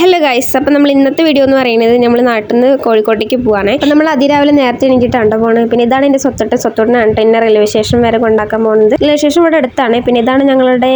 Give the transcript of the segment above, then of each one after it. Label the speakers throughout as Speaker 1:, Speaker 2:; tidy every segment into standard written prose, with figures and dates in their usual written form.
Speaker 1: Hello guys, അപ്പോൾ നമ്മൾ ഇന്നത്തെ വീഡിയോ എന്ന് പറയുന്നത് നമ്മൾ നാട്ടിൽ നിന്ന് കോഴിക്കോട്ടേക്ക് പോവാണ്. അപ്പോൾ നമ്മൾ അതിരാവിലെ നേരത്തെ എണീറ്റിട്ടാണ് പോകുന്നത്. പിന്നെ ഇതാണ് എൻ്റെ സ്വത്തോട്ടിനാണ് എന്നെ റെയിൽവേ സ്റ്റേഷൻ വരെ കൊണ്ടാക്കാൻ പോകുന്നത്. റെയിൽവേ സ്റ്റേഷൻ ഇവിടെ അടുത്താണ്. പിന്നെ ഇതാണ് ഞങ്ങളുടെ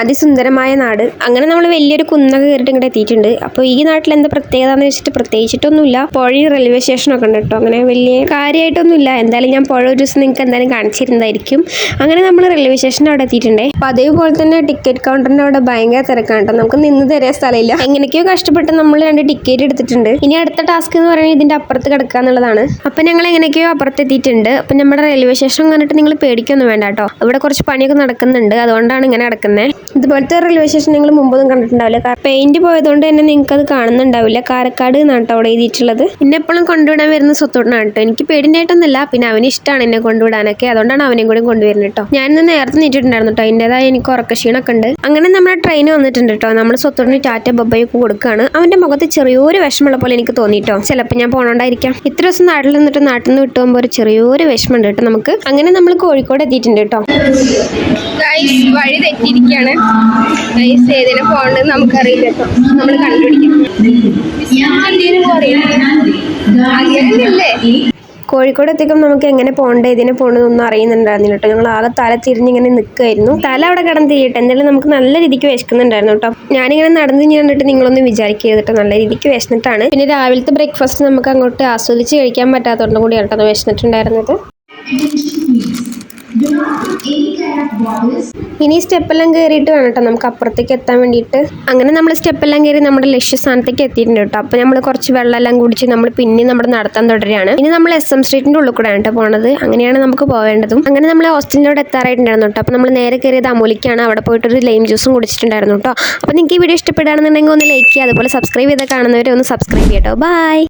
Speaker 1: അതിസുന്ദരമായ നാട്. അങ്ങനെ നമ്മൾ വലിയൊരു കുന്നൊക്കെ കയറിയിട്ട് ഇങ്ങോട്ട് എത്തിയിട്ടുണ്ട്. അപ്പോൾ ഈ നാട്ടിൽ എന്താ പ്രത്യേകത എന്ന് വെച്ചിട്ട് പ്രത്യേകിച്ചിട്ടൊന്നുമില്ല. പുഴയും റെയിൽവേ സ്റ്റേഷനൊക്കെ ഉണ്ട് കേട്ടോ. അങ്ങനെ വലിയ കാര്യമായിട്ടൊന്നുമില്ല. എന്തായാലും ഞാൻ പുഴ ഒരു ദിവസം നിങ്ങൾക്ക് എന്തായാലും കാണിച്ചിരുന്നതായിരിക്കും. അങ്ങനെ നമ്മൾ റെയിൽവേ സ്റ്റേഷൻ്റെ അവിടെ എത്തിയിട്ടുണ്ട്. അപ്പോൾ അതേപോലെ തന്നെ ടിക്കറ്റ് കൗണ്ടറിൻ്റെ അവിടെ ഭയങ്കര തിരക്കാണ് കേട്ടോ. നമുക്ക് നിന്ന് തരാൻ സ്ഥലമില്ല. എങ്ങനെയൊക്കെയോ കഷ്ടപ്പെട്ട് നമ്മൾ 2 ടിക്കറ്റ് എടുത്തിട്ടുണ്ട്. ഇനി അടുത്ത ടാസ്ക് എന്ന് പറയുന്നത് ഇതിന്റെ അപ്പുറത്ത് കിടക്കുക എന്നുള്ളതാണ്. അപ്പൊ ഞങ്ങൾ എങ്ങനെയൊക്കെയോ അപ്പുറത്ത് എത്തിയിട്ടുണ്ട്. അപ്പൊ നമ്മുടെ റെയിൽവേ സ്റ്റേഷൻ കണ്ടിട്ട് നിങ്ങൾ പേടിക്കൊന്നും വേണ്ട കേട്ടോ. ഇവിടെ കുറച്ച് പണിയൊക്കെ നടക്കുന്നുണ്ട്, അതുകൊണ്ടാണ് ഇങ്ങനെ കിടക്കുന്നത്. ഇതുപോലത്തെ റെയിൽവേ സ്റ്റേഷൻ നിങ്ങൾ മുമ്പൊന്നും കണ്ടിട്ടുണ്ടാവില്ല. പെയിന്റ് പോയതുകൊണ്ട് തന്നെ നിങ്ങൾക്ക് അത് കാണുന്നുണ്ടാവില്ല. കാരക്കാട് എന്നാട്ടോ അവിടെ എഴുതിയിട്ടുള്ളത്. എന്നെ എപ്പോഴും കൊണ്ടുവിടാൻ വരുന്ന സ്വത്തോടനാണ് കേട്ടോ. എനിക്ക് പേടിയായിട്ടൊന്നുമില്ല, പിന്നെ അവന് ഇഷ്ടമാണ് എന്നെ കൊണ്ടുവിടാനൊക്കെ, അതുകൊണ്ടാണ് അവനെയും കൂടി കൊണ്ടുവരുന്നത് കേട്ടോ. ഞാൻ ഇന്ന് നേരത്തെ നീട്ടിട്ടുണ്ടായിരുന്നു കേട്ടോ. അതിൻ്റെതായ എനിക്ക് ഉറക്കക്ഷീണൊക്കെ ഉണ്ട്. അങ്ങനെ നമ്മുടെ ട്രെയിൻ വന്നിട്ടുണ്ട് കേട്ടോ. നമ്മൾ സ്വത്തോടിന് ടാറ്റ ബൊബയൊക്കെ കൊടുക്കുകയാണ്. അവന്റെ മുഖത്ത് ചെറിയൊരു വിഷമമുള്ള പോലെ എനിക്ക് തോന്നിട്ടോ. ചിലപ്പോൾ ഞാൻ പോകണോണ്ടായിരിക്കാം. ഇത്ര ദിവസം നാട്ടിൽ നിന്നിട്ട് നാട്ടിൽ നിന്ന് വിട്ടുപോകുമ്പോൾ ഒരു ചെറിയൊരു വിഷമമുണ്ട് കേട്ടോ നമുക്ക്. അങ്ങനെ നമ്മൾ കോഴിക്കോട് എത്തിയിട്ടുണ്ട് കേട്ടോ. വഴി തെറ്റിയിരിക്കുകയാണ്. ഏതിനെ പോകേണ്ടത് നമുക്കറിയില്ല കേട്ടോ. നമ്മൾ കണ്ടുപിടിക്കും. കോഴിക്കോട് എത്തിക്കുമ്പോൾ നമുക്ക് എങ്ങനെ പോകേണ്ടത്, ഇതിനെ പോകണമെന്നൊന്നും അറിയുന്നുണ്ടായിരുന്നില്ല കേട്ടോ. ഞങ്ങൾ ആകെ തല തിരിഞ്ഞിങ്ങനെ നിൽക്കുമായിരുന്നു. തല അവിടെ കിടന്ന് തിരിയട്ടെ. എന്തായാലും നമുക്ക് നല്ല രീതിക്ക് വിശക്കുന്നുണ്ടായിരുന്നു കേട്ടോ. ഞാനിങ്ങനെ നടന്നു കണ്ടിട്ട് നിങ്ങളൊന്നും വിചാരിക്കരുത് കേട്ടോ. നല്ല രീതിക്ക് വിശന്നിട്ടാണ്. പിന്നെ രാവിലത്തെ ബ്രേക്ക്ഫാസ്റ്റ് നമുക്ക് അങ്ങോട്ട് ആസ്വദിച്ച് കഴിക്കാൻ പറ്റാത്തതുകൊണ്ട് കൂടിയാണ് കേട്ടോ വിശന്നിട്ടുണ്ടായിരുന്നത്. ഇനി സ്റ്റെപ്പെല്ലാം കയറിയിട്ട് വേണം കേട്ടോ നമുക്ക് അപ്പുറത്തേക്ക് എത്താൻ വേണ്ടിയിട്ട്. അങ്ങനെ നമ്മൾ സ്റ്റെപ്പെല്ലാം കയറി നമ്മുടെ ലക്ഷ്യസ്ഥാനത്തേക്ക് എത്തിയിട്ടുണ്ട് കേട്ടോ. അപ്പോൾ നമ്മൾ കുറച്ച് വെള്ളമെല്ലാം കുടിച്ച് നമ്മൾ പിന്നെ നമ്മുടെ നടത്താൻ തുടരുകയാണ്. ഇനി നമ്മൾ SM സ്ട്രീറ്റിൻ്റെ ഉള്ളിൽ കൂടെയാണ് കേട്ടോ പോണത്. അങ്ങനെയാണ് നമുക്ക് പോവേണ്ടതും. അങ്ങനെ നമ്മൾ ഹോസ്റ്റലിനോട് എത്താറായിട്ടുണ്ടായിരുന്നു കേട്ടോ. അപ്പോൾ നമ്മൾ നേരെ കയറിയത് അമൂലിക്കാണ്. അവിടെ പോയിട്ടൊരു ലൈം ജ്യൂസും കുടിച്ചിട്ടുണ്ടായിരുന്നു കേട്ടോ. അപ്പോൾ നിങ്ങൾക്ക് ഈ വീഡിയോ ഇഷ്ടപ്പെടുകയാണെന്നുണ്ടെങ്കിൽ ഒന്ന് ലൈക്ക് ചെയ്യുക. അതുപോലെ സബ്സ്ക്രൈബ് ചെയ്താൽ കാണുന്നവരെ ഒന്ന് സബ്സ്ക്രൈബ് ചെയ്യാം കേട്ടോ. ബൈ.